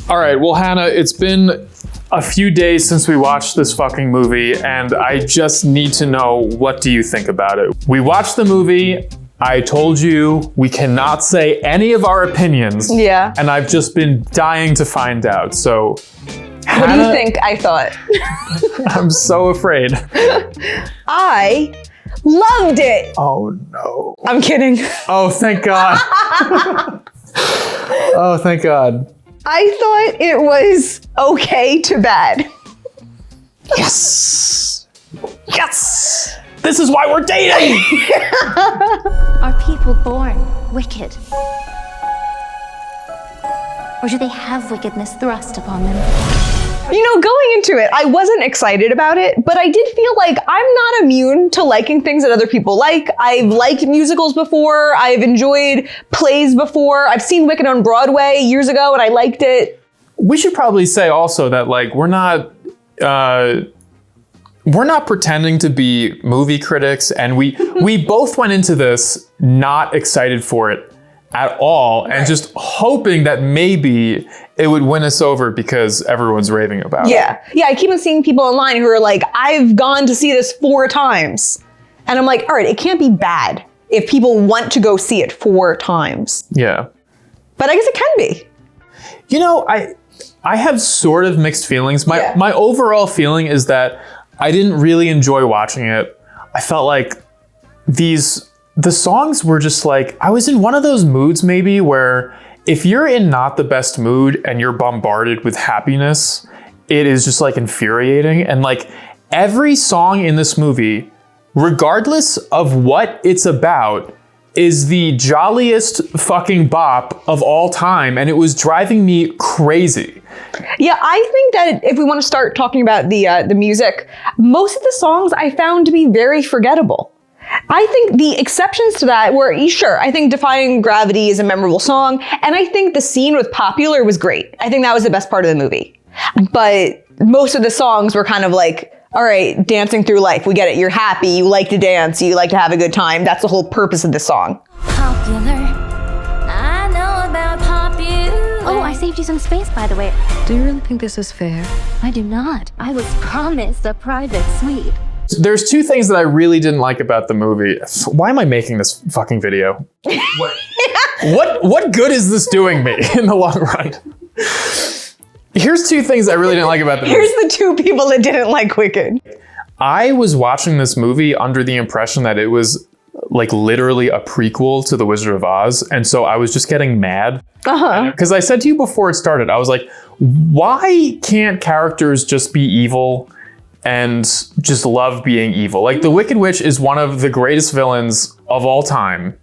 All right, well, Hannah, it's been a few days since we watched this fucking movie, and I just need to know, what do you think about it? We watched the movie. I told you we cannot say any of our opinions. Yeah. And I've just been dying to find out. So, Hannah, what do you think I thought? I'm so afraid. I loved it. Oh, no. I'm kidding. Oh, thank God. Oh, thank God. I thought it was okay to bad. Yes. Yes. This is why we're dating. Are people born wicked? Or do they have wickedness thrust upon them? You know, going into it, I wasn't excited about it, but I did feel like I'm not immune to liking things that other people like. I've liked musicals before. I've enjoyed plays before. I've seen Wicked on Broadway years ago and I liked it. We should probably say also that, like, we're not pretending to be movie critics, and we both went into this not excited for it at all, and just hoping that maybe it would win us over because everyone's raving about it. Yeah, I keep on seeing people online who are like, I've gone to see this 4 times. And I'm like, all right, it can't be bad if people want to go see it 4 times. Yeah. But I guess it can be. You know, I have sort of mixed feelings. My overall feeling is that I didn't really enjoy watching it. I felt like the songs were just like, I was in one of those moods maybe where if you're in not the best mood and you're bombarded with happiness, it is just like infuriating. And like every song in this movie, regardless of what it's about, is the jolliest fucking bop of all time. And it was driving me crazy. Yeah, I think that if we want to start talking about the music, most of the songs I found to be very forgettable. I think the exceptions to that were, sure, I think Defying Gravity is a memorable song, and I think the scene with Popular was great. I think that was the best part of the movie. But most of the songs were kind of like, all right, dancing through life. We get it. You're happy. You like to dance. You like to have a good time. That's the whole purpose of the song. Popular. I know about Popular. Oh, I saved you some space, by the way. Do you really think this is fair? I do not. I was promised a private suite. There's 2 things that I really didn't like about the movie. Why am I making this fucking video? What good is this doing me in the long run? Here's 2 things I really didn't like about the movie. Here's the 2 people that didn't like Wicked. I was watching this movie under the impression that it was like literally a prequel to The Wizard of Oz. And so I was just getting mad. Because I said to you before it started, I was like, why can't characters just be evil and just love being evil? Like, the Wicked Witch is one of the greatest villains of all time.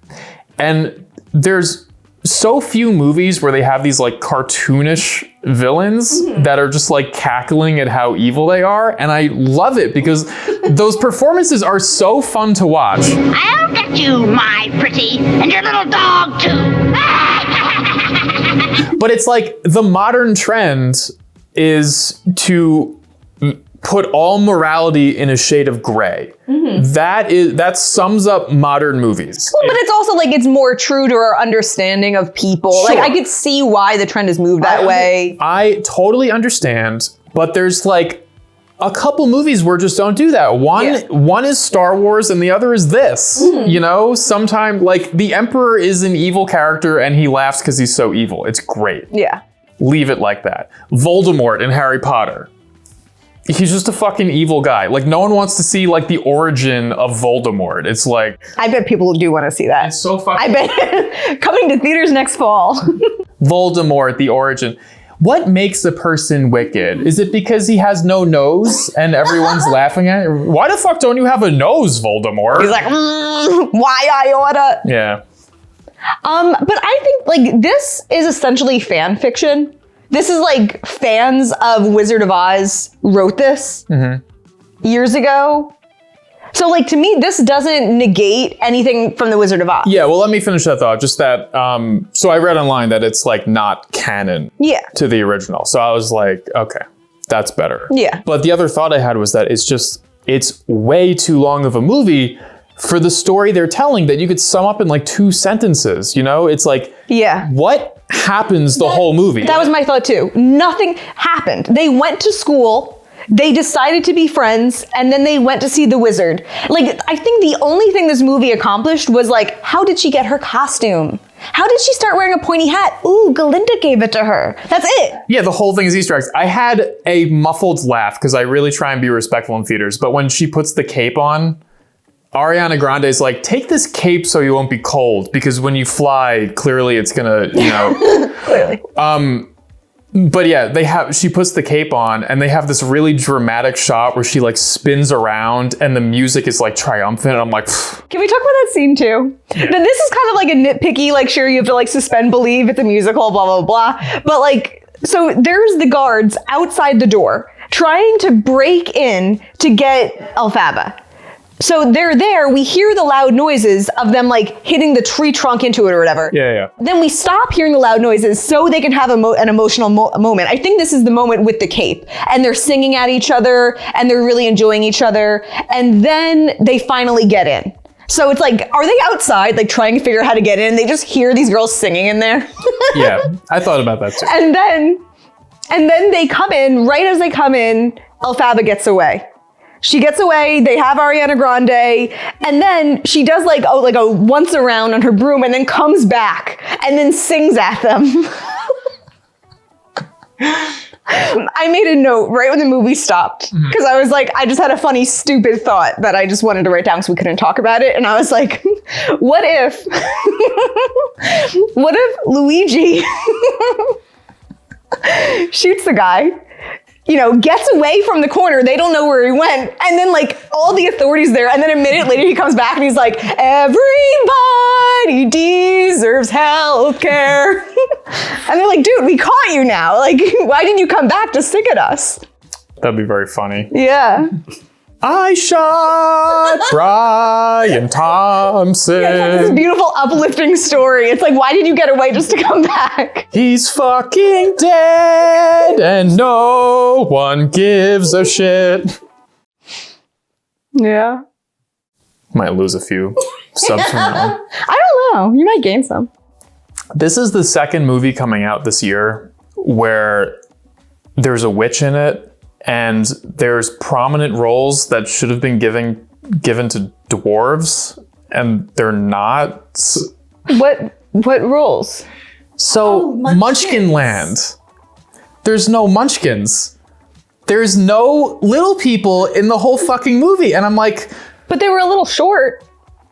And there's so few movies where they have these like cartoonish villains that are just like cackling at how evil they are. And I love it because those performances are so fun to watch. I'll get you, my pretty, and your little dog too. But it's like the modern trend is to put all morality in a shade of gray. That sums up modern movies. Well, but it's also like it's more true to our understanding of people. Sure. Like I could see why the trend has moved that way. I totally understand, but there's like a couple movies where just don't do that. One is Star Wars and the other is this. You know, sometimes like the Emperor is an evil character and he laughs because he's so evil. It's great. Yeah. Leave it like that. Voldemort in Harry Potter. He's just a fucking evil guy. Like, no one wants to see, like, the origin of Voldemort. It's like... I bet people do want to see that. It's so fucking... I bet... Coming to theaters next fall. Voldemort, the origin. What makes a person wicked? Is it because he has no nose and everyone's laughing at it? Why the fuck don't you have a nose, Voldemort? He's like, why iota? Yeah. But I think, like, this is essentially fan fiction. This is like fans of Wizard of Oz wrote this years ago. So like to me, this doesn't negate anything from the Wizard of Oz. Yeah, well, let me finish that thought. Just that, so I read online that it's like not canon to the original. So I was like, okay, that's better. Yeah. But the other thought I had was that it's way too long of a movie for the story they're telling that you could sum up in like 2 sentences, you know? It's like, what happens the whole movie? That was my thought too. Nothing happened. They went to school, they decided to be friends, and then they went to see the wizard. Like, I think the only thing this movie accomplished was like, how did she get her costume? How did she start wearing a pointy hat? Ooh, Galinda gave it to her. That's it. Yeah, the whole thing is Easter eggs. I had a muffled laugh because I really try and be respectful in theaters, but when she puts the cape on, Ariana Grande is like, take this cape so you won't be cold, because when you fly, clearly it's gonna, you know. Clearly. But yeah, she puts the cape on and they have this really dramatic shot where she like spins around and the music is like triumphant. And I'm like, pfft. Can we talk about that scene too? Yeah. Then this is kind of like a nitpicky, like, sure, you have to like suspend belief, it's a musical, blah, blah, blah. But like, so there's the guards outside the door trying to break in to get Elphaba. So they're there, we hear the loud noises of them like hitting the tree trunk into it or whatever. Yeah. Then we stop hearing the loud noises so they can have an emotional moment. I think this is the moment with the cape. And they're singing at each other and they're really enjoying each other. And then they finally get in. So it's like, are they outside like trying to figure out how to get in? They just hear these girls singing in there. Yeah, I thought about that too. And then they come in, right as they come in, Elphaba gets away. She gets away, they have Ariana Grande, and then she does like a once around on her broom and then comes back and then sings at them. I made a note right when the movie stopped because I was like, I just had a funny, stupid thought that I just wanted to write down because we couldn't talk about it. And I was like, what if Luigi shoots the guy, you know, gets away from the corner. They don't know where he went. And then like all the authorities there. And then a minute later he comes back and he's like, everybody deserves healthcare. And they're like, dude, we caught you now. Like, why didn't you come back to sing at us? That'd be very funny. Yeah. I shot Brian Thompson. Yeah, this beautiful uplifting story. It's like, why did you get away just to come back? He's fucking dead and no one gives a shit. Yeah. Might lose a few subs from that one. I don't know. You might gain some. This is the second movie coming out this year where there's a witch in it. And there's prominent roles that should have been given to dwarves, and they're not. What roles? So Munchkin Land. There's no Munchkins. There's no little people in the whole fucking movie, and I'm like. But they were a little short,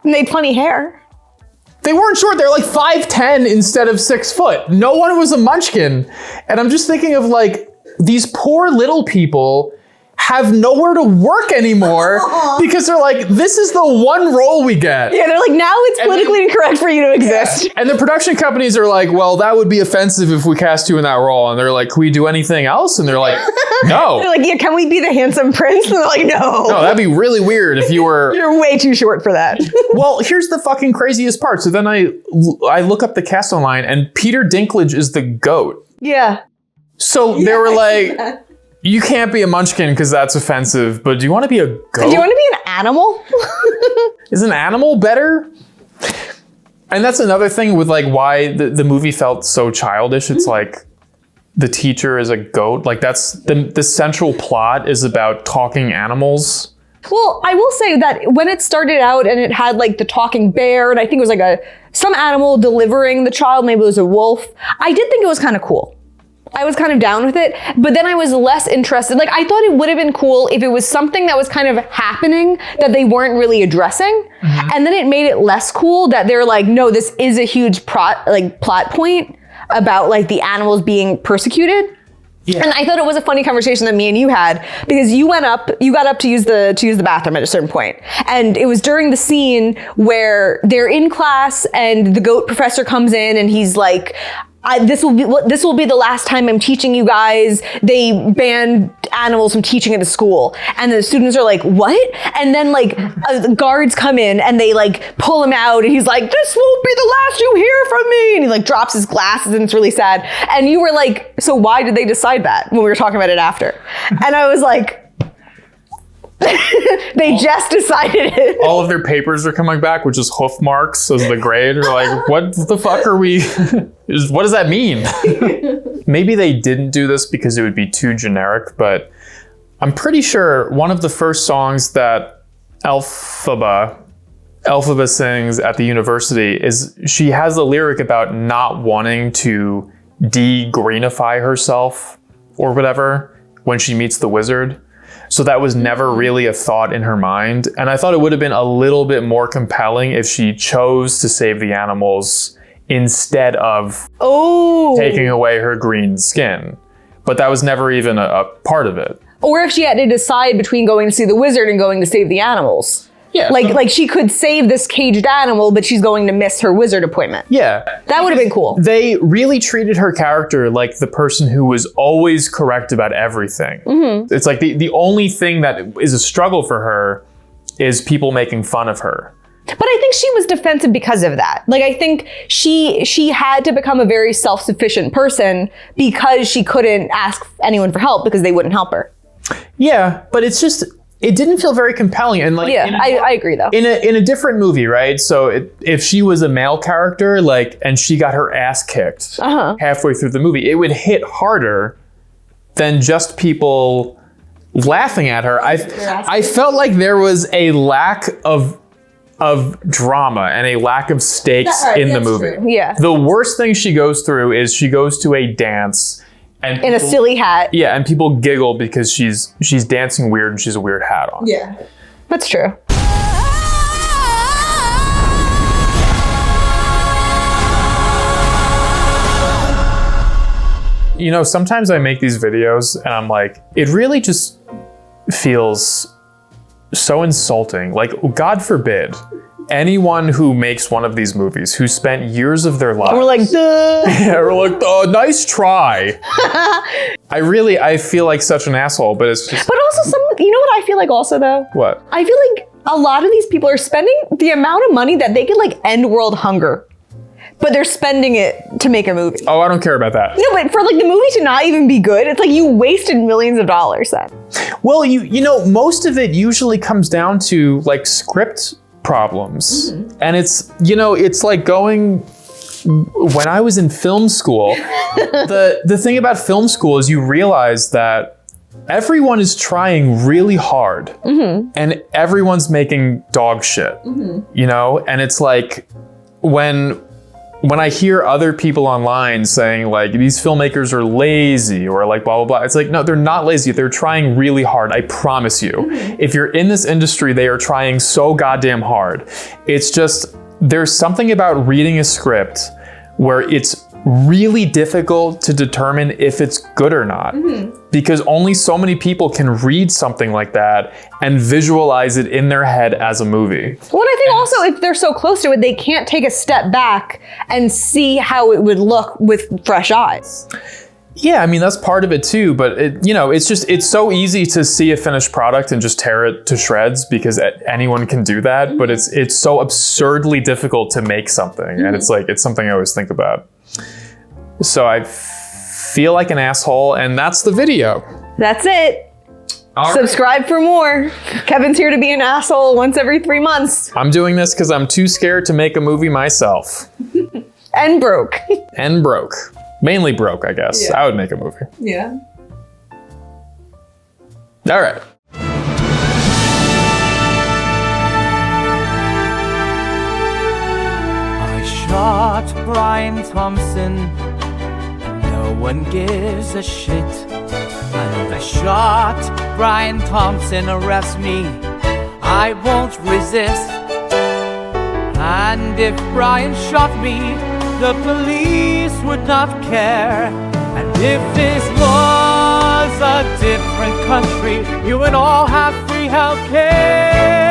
and they had funny hair. They weren't short. They're like 5'10" instead of 6 foot. No one was a Munchkin, and I'm just thinking of like. These poor little people have nowhere to work anymore because they're like, this is the one role we get. Yeah, they're like, now it's politically incorrect for you to exist. Yeah. And the production companies are like, well, that would be offensive if we cast you in that role. And they're like, can we do anything else? And they're like, no. They're like, yeah, can we be the handsome prince? And they're like, no. No, that'd be really weird if you were... You're way too short for that. Well, here's the fucking craziest part. So then I look up the cast online and Peter Dinklage is the goat. Yeah. So they were like, you can't be a Munchkin because that's offensive, but do you want to be a goat? Do you want to be an animal? Is an animal better? And that's another thing with like why the movie felt so childish. It's like the teacher is a goat. Like that's the central plot is about talking animals. Well, I will say that when it started out and it had like the talking bear and I think it was like some animal delivering the child, maybe it was a wolf. I did think it was kind of cool. I was kind of down with it, but then I was less interested. Like I thought it would have been cool if it was something that was kind of happening that they weren't really addressing. And then it made it less cool that they're like, no, this is a huge plot point about like the animals being persecuted. Yeah. And I thought it was a funny conversation that me and you had because you got up to use the bathroom at a certain point. And it was during the scene where they're in class and the goat professor comes in and he's like, this will be the last time I'm teaching you guys. They banned animals from teaching at the school. And the students are like, what? And then like the guards come in and they like pull him out and he's like, this won't be the last you hear from me. And he like drops his glasses and it's really sad. And you were like, so why did they decide that when we were talking about it after? And I was like, They just decided it. All of their papers are coming back with just hoof marks as the grade. Or like, what the fuck are we? What does that mean? Maybe they didn't do this because it would be too generic, but I'm pretty sure one of the first songs that Elphaba sings at the university is she has a lyric about not wanting to de-greenify herself or whatever when she meets the wizard. So that was never really a thought in her mind. And I thought it would have been a little bit more compelling if she chose to save the animals instead of taking away her green skin. But that was never even a part of it. Or if she had to decide between going to see the wizard and going to save the animals. Yeah. Like she could save this caged animal, but she's going to miss her wizard appointment. Yeah. That would have been cool. They really treated her character like the person who was always correct about everything. Mm-hmm. It's like the only thing that is a struggle for her is people making fun of her. But I think she was defensive because of that. Like, I think she had to become a very self-sufficient person because she couldn't ask anyone for help because they wouldn't help her. Yeah, but it's just... It didn't feel very compelling, and like I agree though. In a different movie, right? So if she was a male character, like, and she got her ass kicked halfway through the movie, it would hit harder than just people laughing at her. I felt like there was a lack of drama and a lack of stakes in the movie. True. Yeah. The worst thing she goes through is she goes to a dance. And in a silly hat. Yeah, and people giggle because she's dancing weird and she's a weird hat on. Yeah, that's true. You know, sometimes I make these videos and I'm like, it really just feels so insulting. Like, God forbid anyone who makes one of these movies who spent years of their lives. And we're like, duh. Yeah, we're like, oh, nice try. I feel like such an asshole, but it's just. But also, you know what I feel like also though? What? I feel like a lot of these people are spending the amount of money that they could like end world hunger, but they're spending it to make a movie. Oh, I don't care about that. No, but for like the movie to not even be good, it's like you wasted millions of dollars then. Well, you know, most of it usually comes down to like script problems. And it's, you know, it's like going, when I was in film school, the thing about film school is you realize that everyone is trying really hard and everyone's making dog shit, you know? And it's like, when I hear other people online saying like, these filmmakers are lazy or like blah, blah, blah. It's like, no, they're not lazy. They're trying really hard. I promise you. If you're in this industry, they are trying so goddamn hard. It's just, there's something about reading a script where it's really difficult to determine if it's good or not. Because only so many people can read something like that and visualize it in their head as a movie. Well, I think also if they're so close to it, they can't take a step back and see how it would look with fresh eyes. Yeah, I mean, that's part of it too, but it, you know, it's so easy to see a finished product and just tear it to shreds because anyone can do that, but it's so absurdly difficult to make something, and it's something I always think about. So I feel like an asshole, and that's the video. That's it. All Subscribe for more. Kevin's here to be an asshole once every 3 months. I'm doing this because I'm too scared to make a movie myself. And broke. And broke. Mainly broke, I guess. Yeah. I would make a movie. Yeah. All right. I shot Brian Thompson, and no one gives a shit. And I shot Brian Thompson, arrest me, I won't resist. And if Brian shot me, the police would not care. And if this was a different country, you would all have free health care.